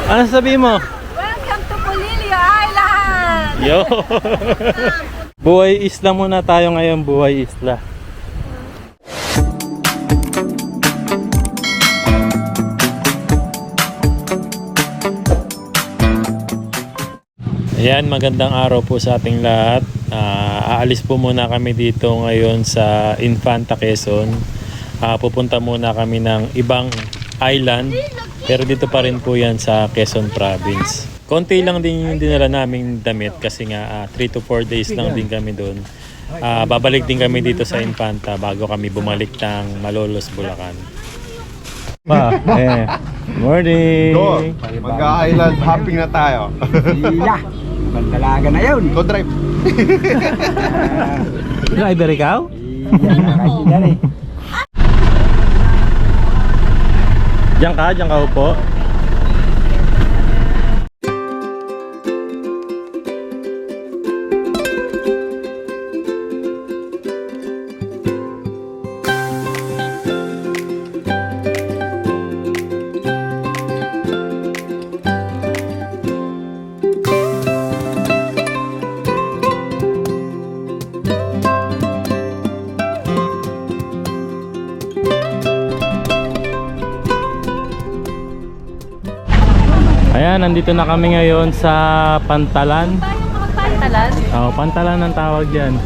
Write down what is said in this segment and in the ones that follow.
Ano sabihin mo? Welcome to Polillo Island! Yo! Buhay Isla muna tayo ngayon, Buhay Isla. Ayan, magandang araw po sa ating lahat. Aalis po muna kami dito ngayon sa Infanta, Quezon. Pupunta muna kami ng ibang island, pero dito pa rin po yan sa Quezon Province. Konti lang din yung dinala naming damit kasi nga 3 to 4 days lang din kami doon. Babalik din kami dito sa Infanta bago kami bumalik ng Malolos, Bulacan. Morning! Mag-island hopping na tayo. Iya, bandalaga na yun. Go drive. Driver ikaw? Iya, nakakita rin. Diyan ka upo. Ayan, nandito na kami ngayon sa Pantalan. Pantalan? Oh, Pantalan ang tawag dyan.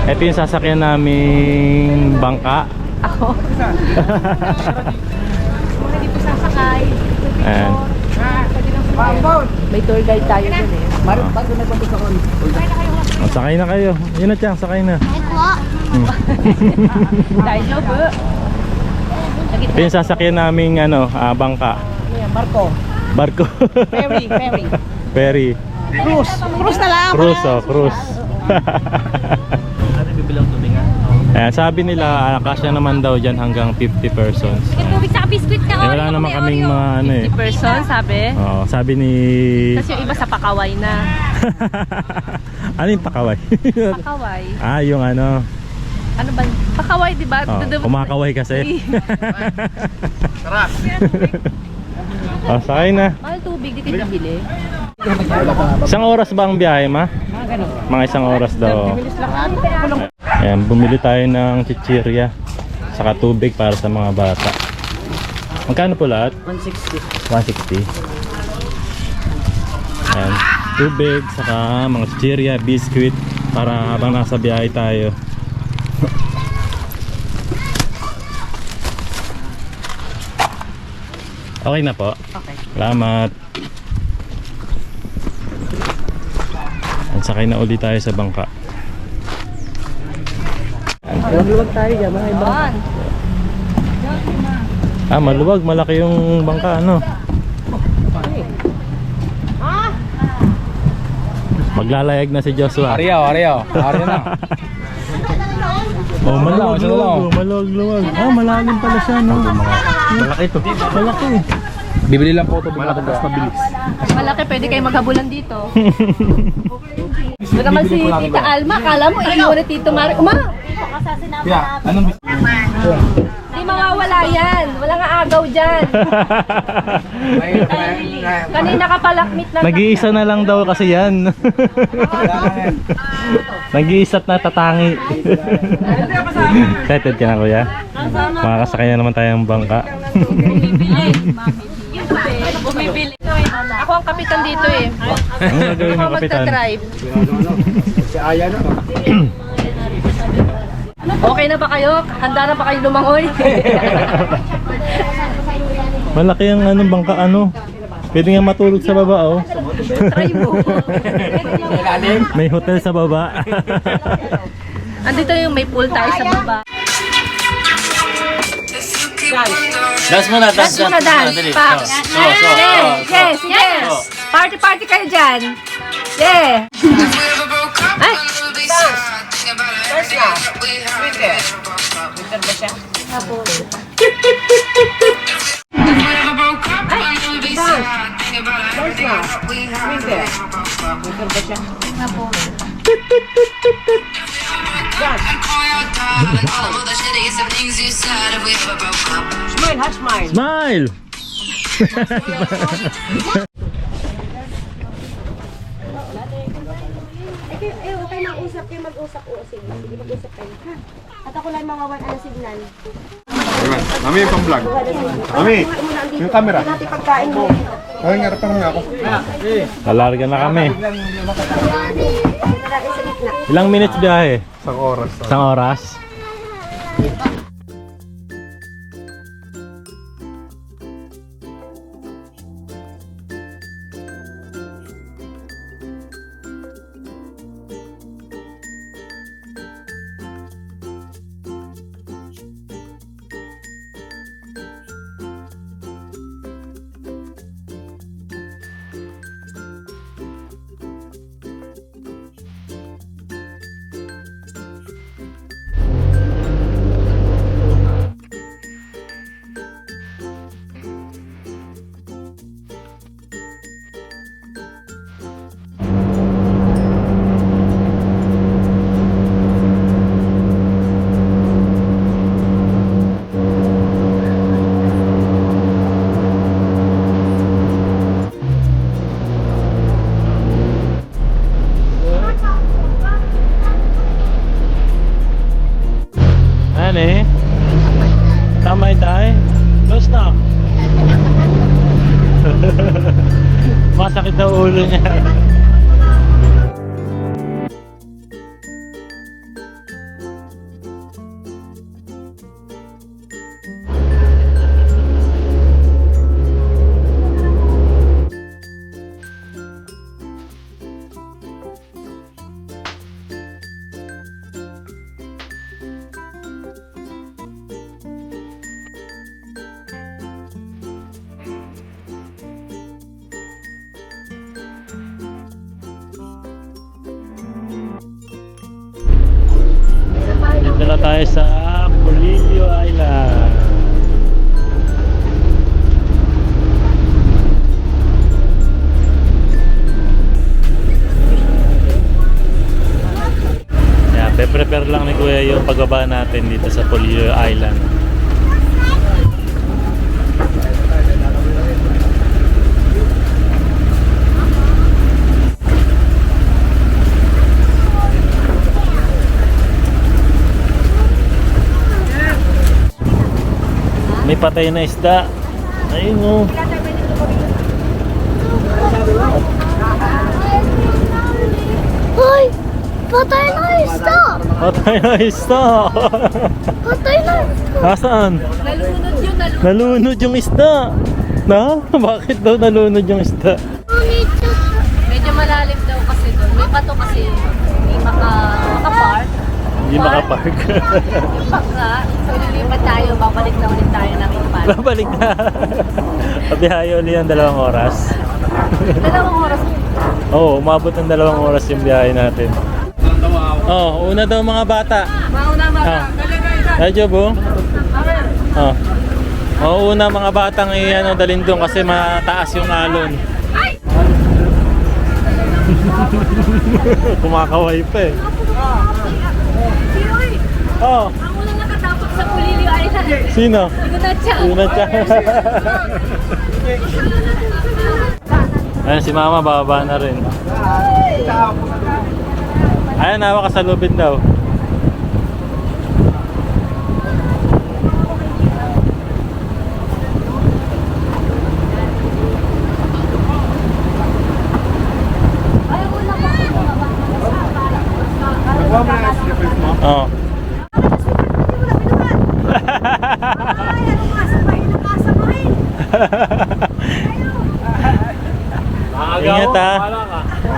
Ito yung sasakyan naming bangka. Ako? Hindi po sasakay. Ayan. May tour guide tayo dyan eh. Bago nagpapos ako. Oh, sakay na kayo. Yun na Chang, sakay na. Tayo po. Ito yung sasakyan naming bangka. Marco. Barko. Ferry. Ferry. Cruise na lang. Cruise. Ayan, sabi nila, kasya naman daw dyan hanggang 50 persons. Tubig sa biskuit na Eh, wala naman kaming mga 50 person, sabi. Oh, sabi ni... Tapos yung iba sa Pakaway na. Ano yung pakaway? Pakaway. Yung ano... Ano ba? Pakaway, di ba? Oh, kumakaway kasi. Tara. Oh, sakay na. Mahal tubig, di kayo bibili. Isang oras ba ang biyahe, ma? Mga isang oras daw. Ayan, bumili tayo ng chichirya saka tubig para sa mga bata. Magkano po lahat? 160. 160. Ayan, tubig saka mga chichirya, biscuit para habang nasa biyahe tayo. Okay na po. Okay. Salamat. Sakay na uli tayo sa bangka. Maluwag tayo dyan, mga ibang. Maluwag. Malaki yung bangka, ano? Maglalayag na si Joshua. Ariyo na. Oh, maluwag. Malalim pala siya, no? Malaki to. Malaki. Bibili lang po ito, malaki mas mabilis. Malaki, pwede kayo maghabulan dito. Ito naman si Tita Alma, kala mo iiwan na Tito Mario. Yeah, anong Hindi mawawala yan. Walang aagaw dyan. Kanina ka palakmit na. Nag-iisa na lang daw kasi yan. Nag-iisa't na tatangi. Excited ka na, kuya? Makakasakay na naman tayong bangka. Bumibili. Ako ang kapitan dito eh. Ano gagawin Ako ng kapitan? magdadrive. Si Aya na. Okay na ba kayo? Handa na ba kayo lumangoy? Malaki ang bangka, Pwede nga matulog sa baba, oh. Try mo. May hotel sa baba. Andito yung may pool tayo sa baba. Dance muna, Dance muna, dance. Pa. Yes. Party kayo dyan. Yeah. Ay. First na. Winter. Winter ba siya? First na. Winter. Winter ba siya? Smile, ha, smile. Smile! Huwag kayo mag-usap kayo, mag-usap o sige. Sige, mag-usap kayo. Ha? At ako lang mawawan ang signal. Mami, yung pang-vlog. Mami, yung camera. Natin pagkain mo. Ay, ngarapan nga ako. Lalarga na kami. Natin sa gitna. Ilang minutes biyahe? Isang oras. Isang oras? Ano eh? Tamay tayo? Close na. Masakit daw ulo niya. Dito na tayo sa Polillo Island. Yeah, prepare lang ni Kuya yung pagbaba natin dito sa Polillo Island. May patay na isda. Ayun o. Hoy! Patay na isda! Patay na isda. Patay na isda! Nasaan? Nalunod yun, nalunod. Nalunod yung isda. Na? Bakit daw nalunod yung isda? Medyo malalim daw kasi doon. May pato kasi hindi maka-park. Hindi makapark. Yung bangka, so lilipat tayo, babalik na ulit tayo ng ipan. Babalik na. Pabihayo ulit ang 2 oras. 2 oras. Oo, umabot ng 2 oras yung biyahe natin. Oh, una daw mga bata. Mauna Ah. Radyo po? Oh. Oh, una mga batang dalhin doon kasi mataas yung alon. Kumakaway pa eh. Oh, Ang unang nakatapos sa Polillo Island. sino? Lunatsa. Lunatsa. Ayan si Mama, bababa na rin. Ayan, hawa ka sa lubid daw. Nagawa mo na yung slippers mo? Oh. Ingat ha.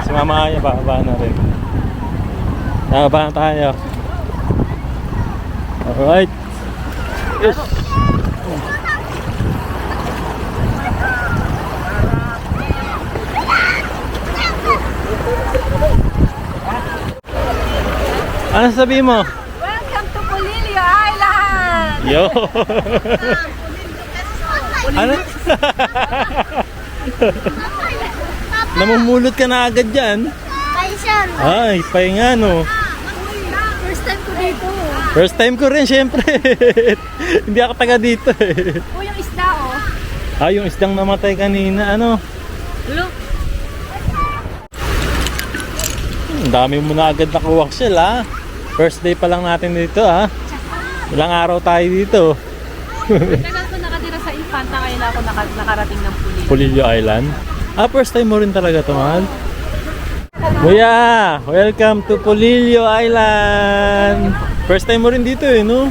Si Mama Aya, bababa na rin. Bababa na tayo. Alright. Yes. Ano sabihin mo? Welcome to Polillo Island! Yo! Ano? Namumulot ka na agad dyan. Paisan! Ay, pahinga no. First time ko dito. First time ko rin syempre. Hindi ako taga dito eh. O yung isda oh. Ah, yung isdang namatay kanina, ano? Look. Ang dami mo na agad nakuha sila. First day pa lang natin dito, ha? Ilang araw tayo dito. Tagal ko nakatira sa Infanta, kaya na ako nakarating ng Puli. Pulilio Island. Ah, first time mo rin talaga ito, mahal. Kuya, welcome to Pulilio Island. First time mo rin dito, eh, no?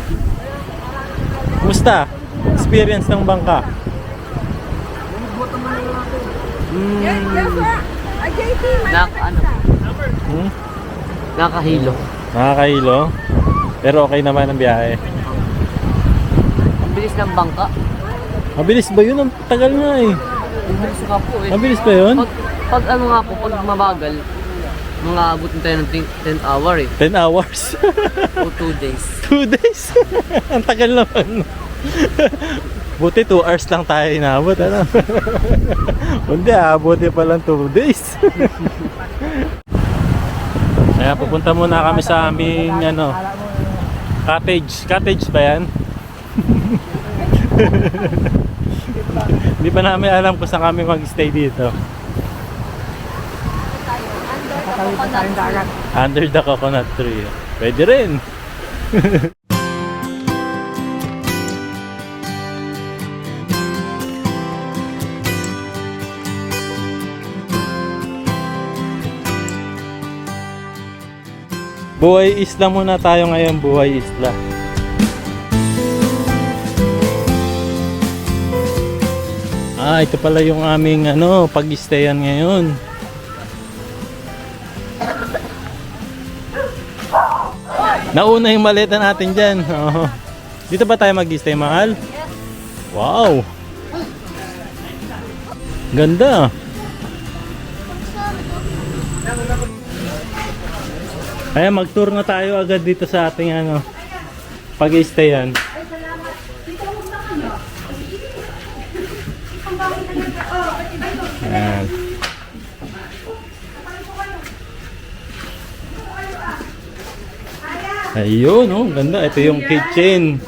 Kumusta? Experience ng bangka? Hmm? Nakahilo. Nakakahilo. Pero okay naman ang biyahe. Ang bilis ng bangka. Mabilis ba yun? Ang tagal nga eh. Ang bilis nga po eh. Mabilis ba yun? Pag ano nga po, pag mabagal, mga abutin tayo ng 10 hour eh. 10 hours. O 2 days. 2 days. Ang tagal naman. Buti 2 hours lang tayo inabot. Ano? Hindi, buti pa lang 2 days. Kaya pupunta muna kami sa aming ano, cottage. Cottage ba yan? Hindi pa namin alam kung saan kami mag-stay dito. Under the coconut tree. Pwede rin. Buhay Isla muna tayo ngayon, Buhay Isla. Ah, ito pala yung aming ano, pag-stayan ngayon. Nauna yung maleta natin dyan. Oh. Dito ba tayo mag-stay, mahal? Wow! Ganda! Kaya mag-tour na tayo agad dito sa ating ano, pag-stayan. Ayan. Ayun, oh, ganda. Ito yung kitchen.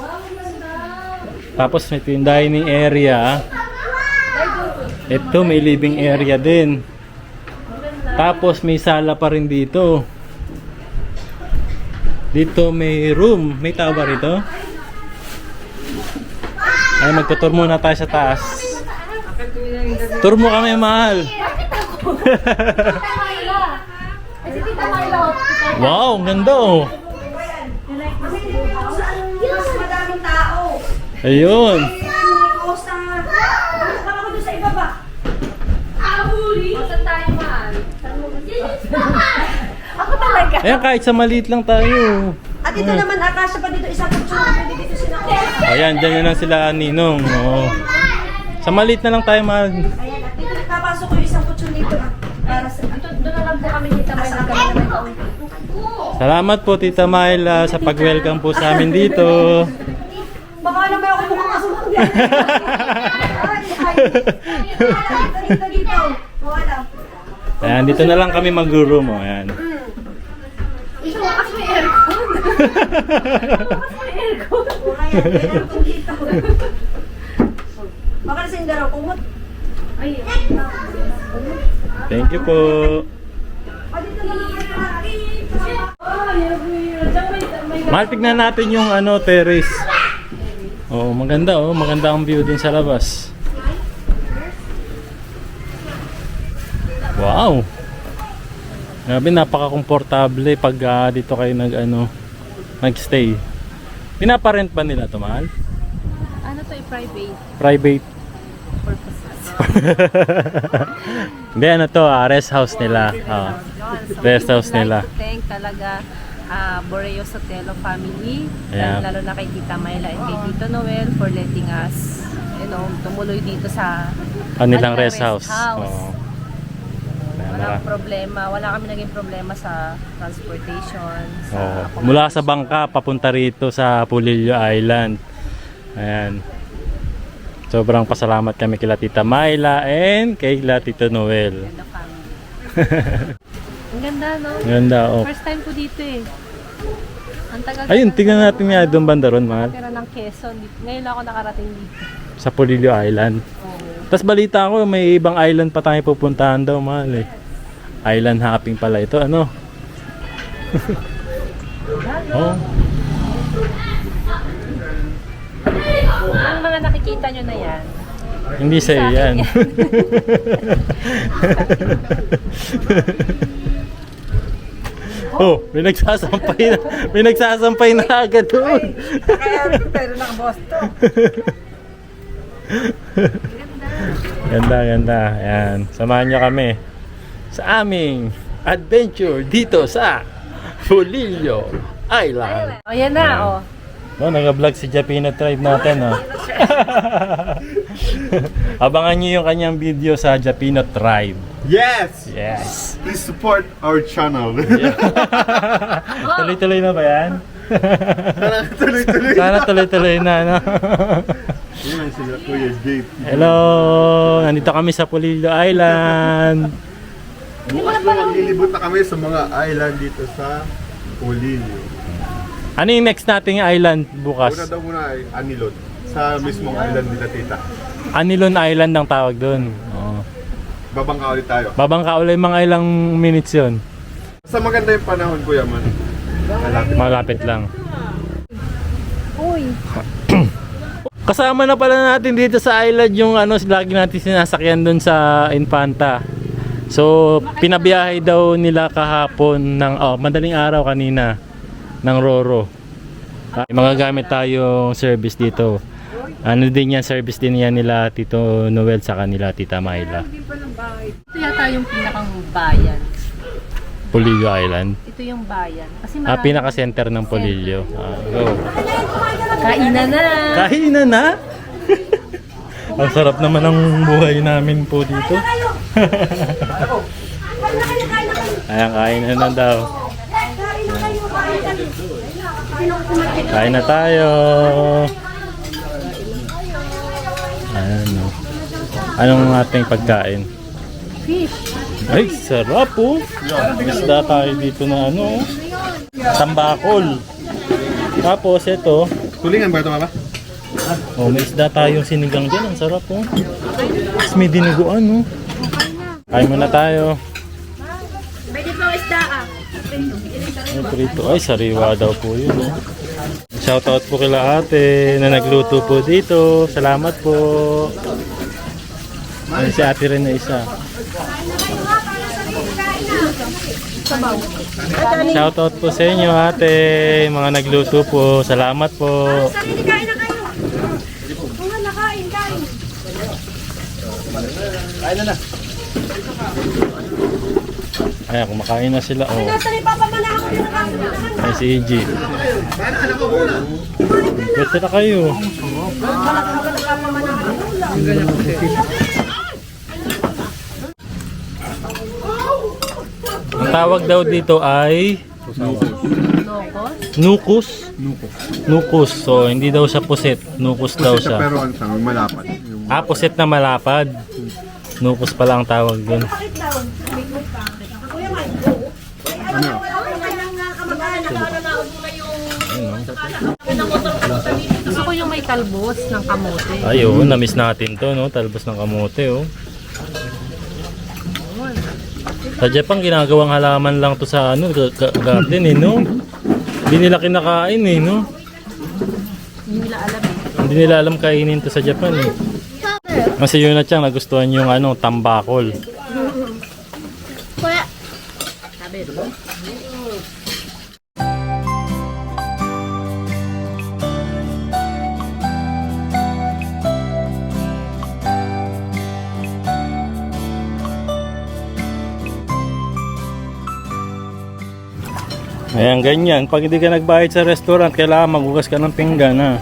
Tapos ito yung dining area. Ito may living area din. Tapos may sala pa rin dito. Dito may room. May tao ba rito? Ay, magtutur muna tayo sa taas. Tour mo kami, mahal. Wow, ang ganda oh. Madaming tao. Ayun. Ako talaga. Ayan, kahit sa maliit lang tayo. At ito naman, akasya pa dito, isang kutsyon na pwede dito sila. Ayan, dyan na lang sila Ninong. Oo. Sa maliit na lang tayo, mahal. Ayan, at dito papasok ko yung isang kutsyon dito. Para sa... Doon na lang po kami dito. May nagkakaroon. Salamat po, Tita Myla, sa pag-welcome po sa amin dito. Baka naman ako mukhang kasunod yan. Dito, dito. Wala. Ayan, dito na lang kami mag-room. Oh. Ayan. Bukas may aircon. Bukas may aircon. Ayan, dito. Baka na sa yung daraw kumot. Thank you po. Mahal, tignan natin yung ano, terrace. Oh, maganda oh. Maganda ang view din sa labas. Wow. Grabe, napaka-komportable pag dito kayo nag-stay. Pinaparent ba nila to, mahal? Ano to, private Private. purposes. Hindi, ano to, rest house nila. Rest house nila. Thank talaga Boreos Sotelo family, Ayan. lalo na kay Tita Myla and kay Tito Noel for letting us, tumuloy dito sa Kanilang kanilang rest house. Oo. Walang problema, wala kami naging problema sa transportation, sa Mula sa bangka papunta rito sa Pulilio Island. Ayan. Sobrang pasalamat kami kila Tita Myla and kay Tito Noel. the family. Ang ganda, no? Ganda, oh. First time ko dito eh. Ang tagal Ayun, tingnan natin nga doon banda ron, mahal. Pero ng Quezon, ngayon lang ako nakarating dito. Sa Pulilio Island. Oo. Tapos balita ko, may ibang island pa tayo pupuntahan daw, mahal eh. Island hopping pala ito, ano? Oh. Ang mga nakikita nyo na yan, Hindi sa yan. Oh, may nagsasampay na agad doon. Pero nakaboss to. Ganda, ganda. Ayan, samahan nyo kami sa aming adventure dito sa Polillo Island. o yan na, o. No, nag-vlog si Japino Tribe natin, oh. Abangan nyo yung kanyang video sa Japino Tribe. Yes! Yes. Please support our channel. Tuloy-tuloy na ba yan? Tuloy-tuloy. Sana tuloy-tuloy na, no? Yan sila, Kuya JP. Hello! Nandito kami sa Polillo Island. Bukas na maglilibot na kami sa mga island dito sa Polillo. Ano yung next nating island bukas? Una daw muna ay Anilon. Sa mismong island nila tita. Anilon Island ang tawag doon. Oh. Babangka ulit tayo. Babangka ulit, mga ilang minutes yun. Sa maganda yung panahon, Kuya Man. Malapit lang. Kasama na pala natin dito sa island yung ano, lagi natin sinasakyan doon sa Infanta. So, pinabiyahe daw nila kahapon ng madaling araw kanina ng Roro. Magagamit tayong service dito. Ano din yan, service din yan nila Tito Noel sa kanila Tita Myla. Ito yata yung pinakang bayan. Polillo Island. Ito yung bayan. Kasi Pinaka-center ng Polillo. Go. Kainan na! Kainan na? Ang sarap naman ng buhay namin po dito. Ayan, kainan na daw. Kain na tayo. Ano? Anong ating pagkain? Fish. Ay, sarap po. Isda tayo dito na ano. Tambakol. Tapos ito. Tulingan ba ito, Mama? Oh, may isda tayong sinigang dyan. Ang sarap po. Tapos may dinuguan, no? Kain muna tayo. Pwede pa isda ah. Ay, prito. Ay, sariwa daw po yun, no? Shoutout po kila ate na nagluto po dito. Salamat po. Ay, si ate rin na isa. Shoutout po sa inyo ate. Mga nagluto po. Salamat po. Sarili, kain na kayo. Oo nga, nakain, kain. Ayan, kumakain na sila. Oh. Nasa ni Papa man ako yung nakain. Ay, si EG. Pwede na kayo. Ang tawag daw dito ay nukus. Nukus. So, hindi daw siya pusit. Nukus daw siya. Pero ano siya, malapad. Pusit na malapad. Nukus pala ang tawag dun. Ano? Gusto ko yung may talbos ng kamote. Ayun, na-miss natin to, no? Talbos ng kamote, oh. Sa Japan, ginagawang halaman lang to sa ano, garden, eh, no? Hindi nila kinakain, eh, no? Hindi nila alam eh. Hindi nila alam kainin to sa Japan, eh. Kasi yun na siyang nagustuhan yung ano, tambakol. Sabi, Ayan, ganyan. Pag hindi ka nagbayad sa restaurant, kailangan maghugas ka ng pinggan, ha?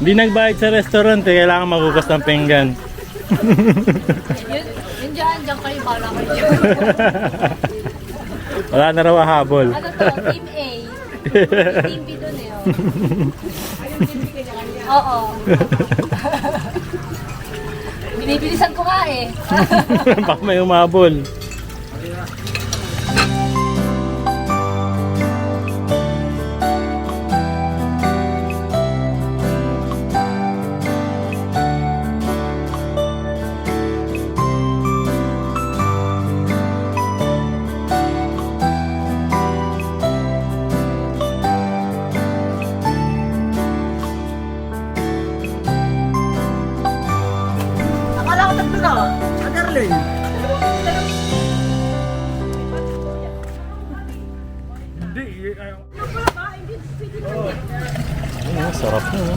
Hindi nagbayad sa restaurant, kailangan maghugas ng pinggan. yun dyan kayo, bala kayo. Wala na raw habol. Ano to? Team A. Team B dun eh. Oo. Binibilisan ko nga eh. Baka may umabol. Sarap na, no?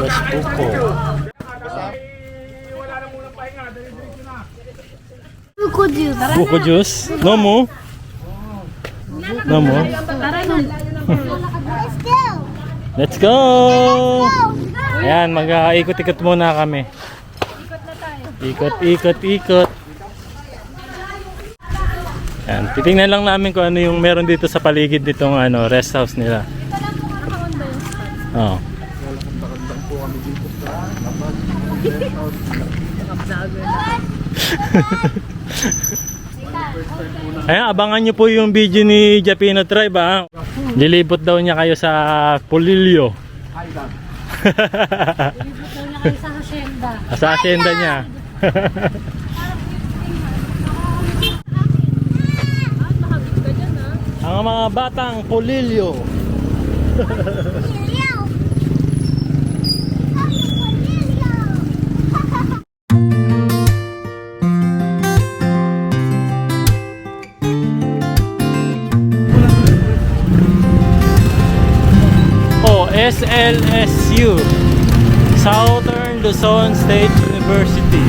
Fresh buko. Buko juice? No mo? No mo? Let's go! Ayan, mag-ikot-ikot muna kami. Ikot. Ayan, titingnan lang namin kung ano yung meron dito sa paligid nitong rest house nila. Oh. Ayan, abangan nyo po yung video ni Japino Tribe, ha? Lilibot daw niya kayo sa Polillo. Sa hacienda. Sa hacienda niya. Ang mga batang Polillo. SLSU, Southern Luzon State University.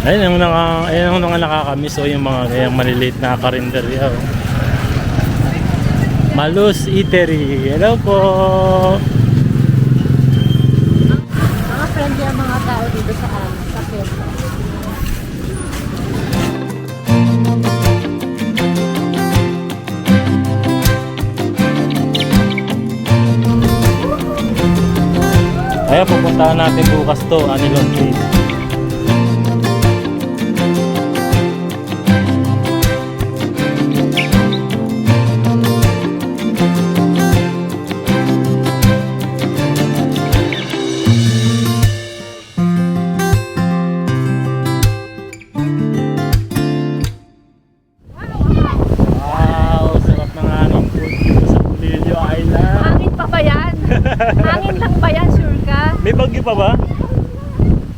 Ayun ang nakakamiss, yung mga maliliit na karinderya. Malus Eatery. Hello po. Mga friendly ang mga tao dito sa fiesta. Kaya pupuntahan natin bukas to, Anilon Cave. Hangin lang ba yan? Sure ka? May bagyo pa ba?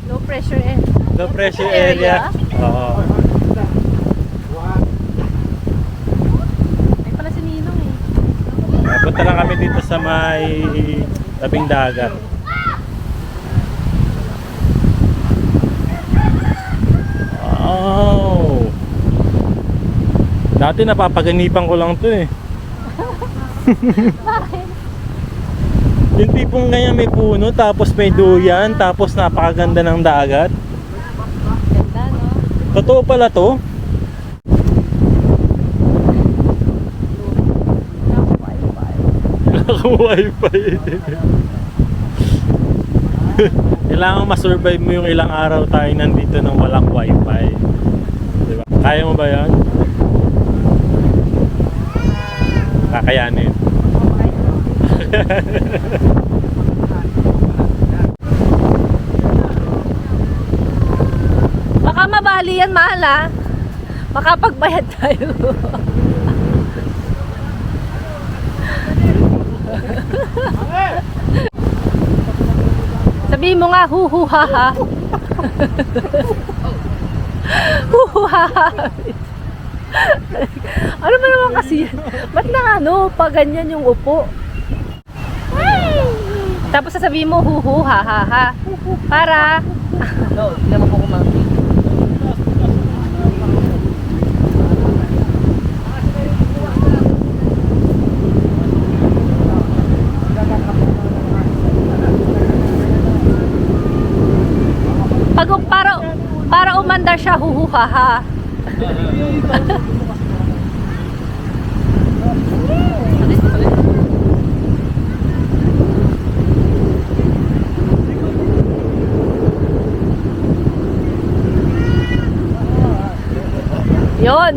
Low pressure eh. Low pressure area? Oo. Ay pala si Ninong eh. Punta lang kami dito sa may tabing dagat. Wow! Dati napapaganipan ko lang to eh. Bakit? Yung tipong ganyan may puno, tapos may duyan, tapos napakaganda ng dagat. Ganda, no? Totoo pala to? Naka-wifi. Kailangan masurvive mo yung ilang araw tayo nandito nang walang wifi. Diba? Kaya mo ba yan? Kakayanin. Baka mabali yan, mahal ah. Makapagbayad tayo. Sabihin mo nga, hu-hu-ha-ha. Hu-hu-ha-ha. Ano ba naman kasi yan? Ba't na pa ganyan yung upo? Tapos sasabihin mo, hu-hu, ha-ha-ha. Para... No, hindi naman po kumangkin. Para umandar siya, hu-hu, ha-ha. Yon.